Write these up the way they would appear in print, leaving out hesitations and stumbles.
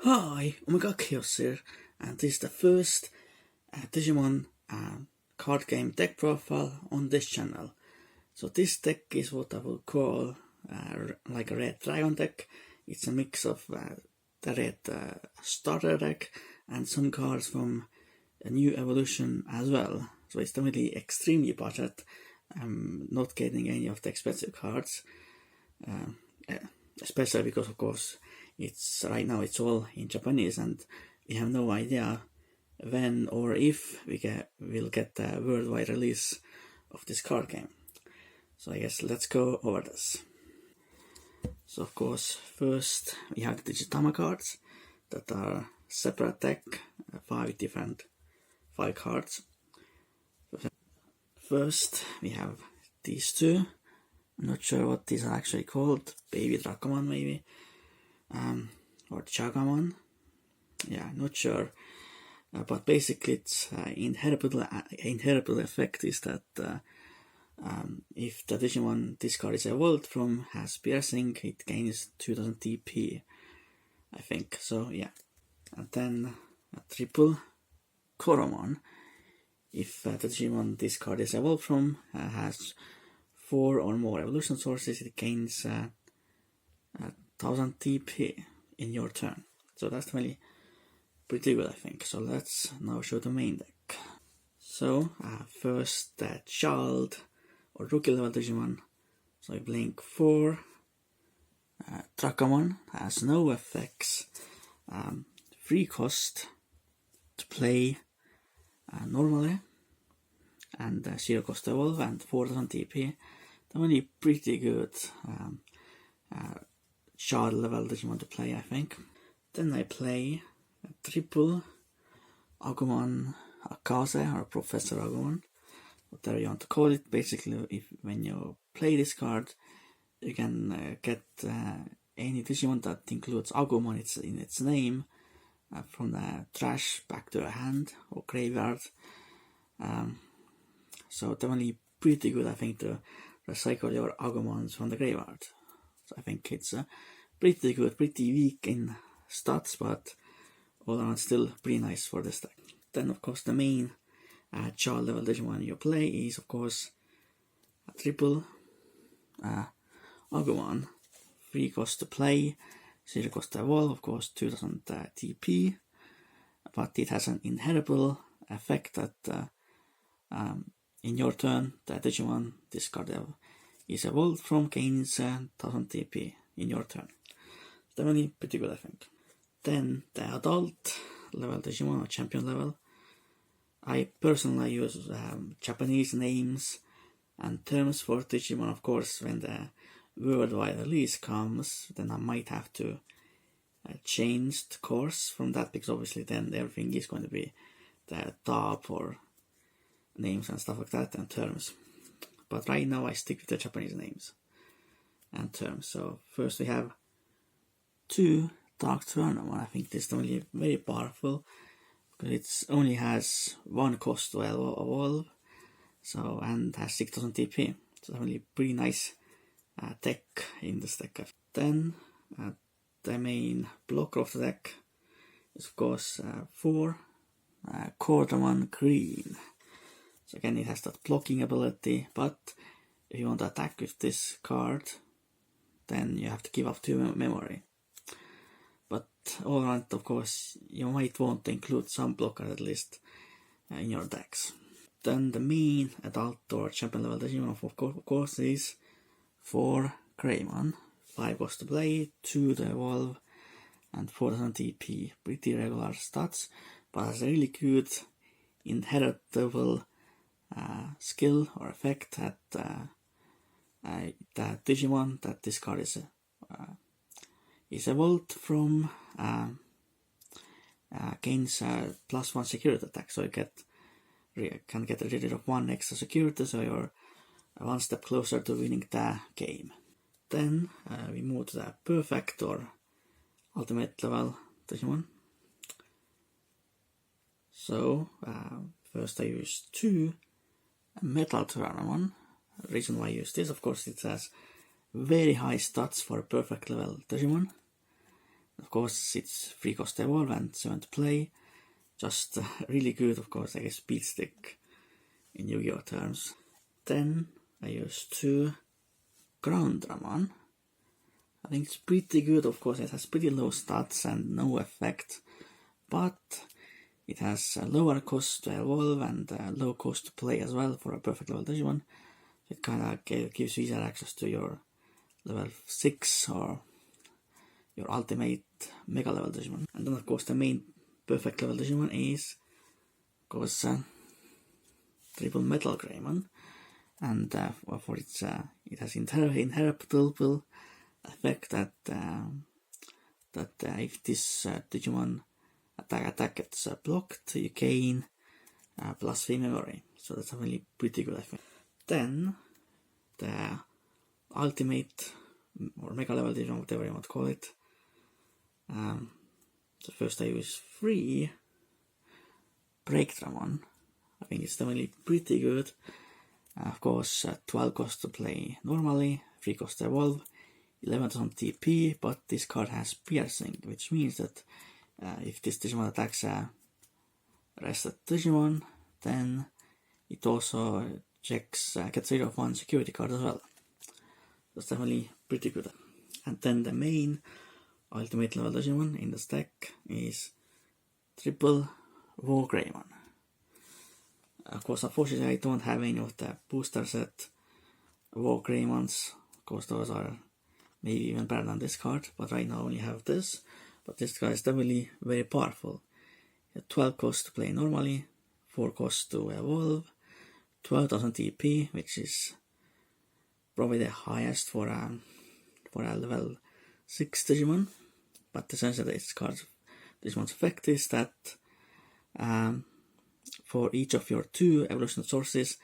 Hi, Omega Khaos here, and this is the first Digimon card game deck profile on this channel. So this deck is what I would call like a Red Dragon deck. It's a mix of the Red starter deck and some cards from a new evolution as well. So it's definitely extremely budget. I'm not getting any of the expensive cards, especially because of course it's right now it's all in Japanese and we have no idea when or if we'll get the worldwide release of this card game. So I guess let's go over this. So of course first we have the Digitama cards that are separate deck, 5 cards. First we have these two. I'm not sure what these are actually called, Baby Drakomon maybe, or Chagamon, yeah, not sure, but basically its inheritable effect is that if the Digimon this card is evolved from has piercing, it gains 2000 TP, I think, so yeah. And then a triple Koromon, if the Digimon this card is evolved from has 4 or more evolution sources, it gains 1000 TP in your turn. So that's really pretty good, I think. So let's now show the main deck. So first the child or rookie level Digimon. So I blink 4. Drakomon has no effects. Free cost to play normally, and 0 cost to evolve and 4000 TP. Only pretty good child level Digimon to play, I think. Then I play a triple Agumon Khaos or Professor Agumon, whatever you want to call it. Basically, when you play this card, you can get any Digimon that includes Agumon in its name from the trash back to your hand or graveyard. So definitely pretty good, I think, to recycle your Agumons from the graveyard. So I think it's pretty good, pretty weak in stats, but all around still pretty nice for this deck. Then of course the main child level Digimon you play is of course a triple Agumon. Free cost to play, 0 cost to evolve, of course 2000 TP, but it has an inheritable effect that in your turn, the Digimon this card is evolved from gains 1000 TP in your turn. Definitely pretty good, I think. Then the adult level Digimon or champion level. I personally use Japanese names and terms for Digimon. Of course, when the worldwide release comes, then I might have to change the course from that, because obviously then everything is going to be the top or names and stuff like that and terms. But right now I stick with the Japanese names and terms. So first we have 2 Dark Tournament. I think this is only very powerful because it only has 1 cost to evolve, so, and has 6000 TP. So definitely pretty nice deck in this deck. Then the main blocker of the deck is of course 4 Cordamon Green. So again, it has that blocking ability, but if you want to attack with this card, then you have to give up 2 memory. But all around, of course, you might want to include some blocker at least in your decks. Then the main adult or champion level Digimon of course is 4 Greymon. 5 cost to play, 2 to evolve, and 4000 TP. Pretty regular stats, but has a really good inheritable skill or effect that the Digimon that this card is evolved from gains +1 security attack, so you can get rid of 1 extra security, so you're 1 step closer to winning the game. Then we move to the perfect or ultimate level Digimon. So first I use 2 Metal Tyrannomon. The reason why I use this, of course, it has very high stats for perfect level Digimon. Of course, it's 3 cost to evolve and 7 to play. Just really good, of course, like a speed stick in Yu-Gi-Oh terms. Then I use 2 Ground Dramon. I think it's pretty good, of course. It has pretty low stats and no effect, but it has a lower cost to evolve and a low cost to play as well for a perfect level Digimon. It kind of gives you easier access to your level 6 or your ultimate mega level Digimon. And then of course the main perfect level Digimon is of course Triple Metal Greymon, and for its it has inheritable effect that if this Digimon attack gets blocked, you gain +3 memory. So that's a really pretty good effect. Then the ultimate or mega level Digimon, whatever you want to call it. So first I use 3 Break Dramon. I think it's definitely pretty good. Of course, 12 cost to play normally, 3 cost to evolve, 11,000 TP, but this card has piercing, which means that if this Digimon attacks a rested Digimon, then it also gets rid of 1 security card as well. That's definitely pretty good. And then the main ultimate level Digimon in the stack is Triple War Greymon. Of course, unfortunately, I don't have any of the booster set War Greymons. Of course, those are maybe even better than this card, but right now I only have this. But this card is definitely very powerful. 12 cost to play normally, 4 cost to evolve, 12,000 TP, which is probably the highest for a level 6 Digimon. But essentially, this Digimon's effect is that for each of your 2 evolution sources,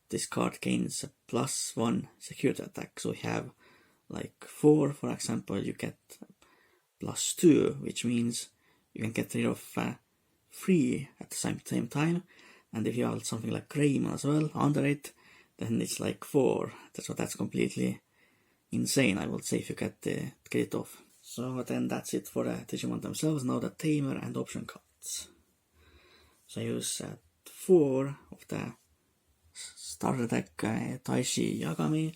this card gains a +1 security attack. So you have like 4, for example, you get +2, which means you can get rid of 3 at the same time. And if you have something like Greymon as well under it, then it's like 4. So that's completely insane, I would say, if you get it off. So then that's it for the Digimon themselves. Now the Tamer and option cards. So I use 4 of the starter deck Taishi Yagami.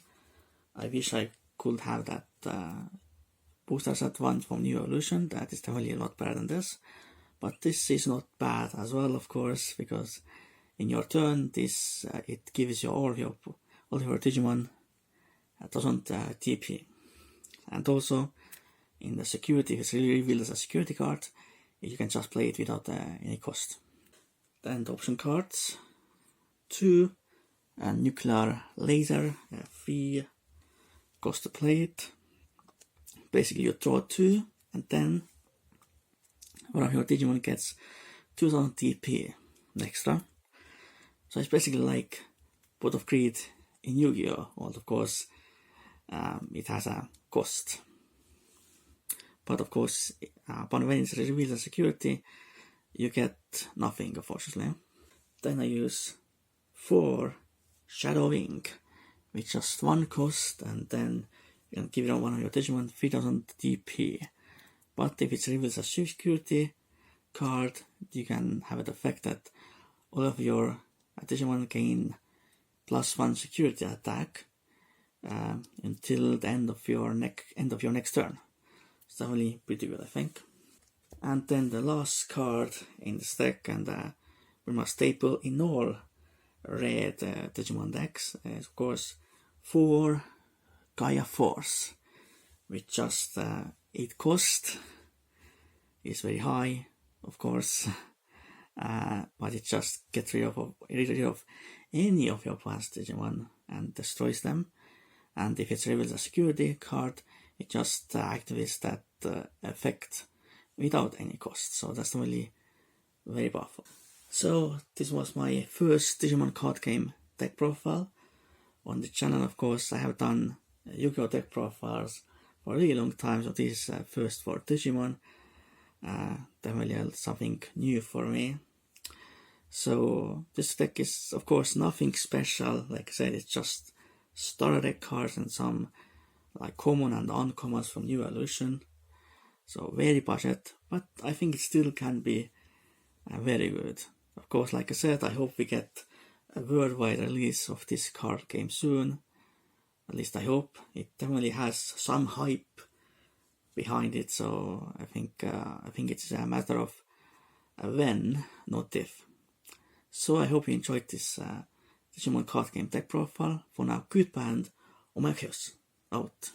I wish I could have that booster set one from New Evolution. That is definitely a lot better than this. But this is not bad as well, of course, because in your turn, this it gives you all of your Digimon doesn't TP. And also, in the security, if it's really revealed as a security card, you can just play it without any cost. Then the option cards, 2 Nuclear Laser, 3 cost to play it. Basically you draw 2 and then one of your Digimon gets 2000 TP extra. So it's basically like Pot of Greed in Yu-Gi-Oh! Well, of course, it has a cost. But of course, upon when it's revealed as security, you get nothing, unfortunately. Then I use 4 Shadow Ink with just 1 cost, and then you can give it on one of your Digimon 3000 DP. But if it's revealed as a security card, you can have the effect that all of your Digimon gain +1 security attack until the end of your next turn. It's definitely pretty good, I think. And then the last card in the stack, and pretty much staple in all red Digimon decks, is of course 4 Gaia Force, with just 8 cost. Is very high, of course, but it just gets rid of any of your past Digimon and destroys them. And if it's revealed as a security card, it just activates that effect without any cost. So that's really very powerful. So this was my first Digimon card game deck profile. On the channel, of course, I have done Yu-Gi-Oh! Deck profiles for a really long time, so this is first for Digimon. Definitely something new for me. So this deck is, of course, nothing special. Like I said, it's just starter deck cards and some like common and uncommons from New Evolution. So very budget, but I think it still can be very good. Of course, like I said, I hope we get a worldwide release of this card game soon. At least I hope. It definitely has some hype behind it, so I think it's a matter of when, not if. So I hope you enjoyed this Digimon Card Game deck profile. For now, goodbye and Khaos out.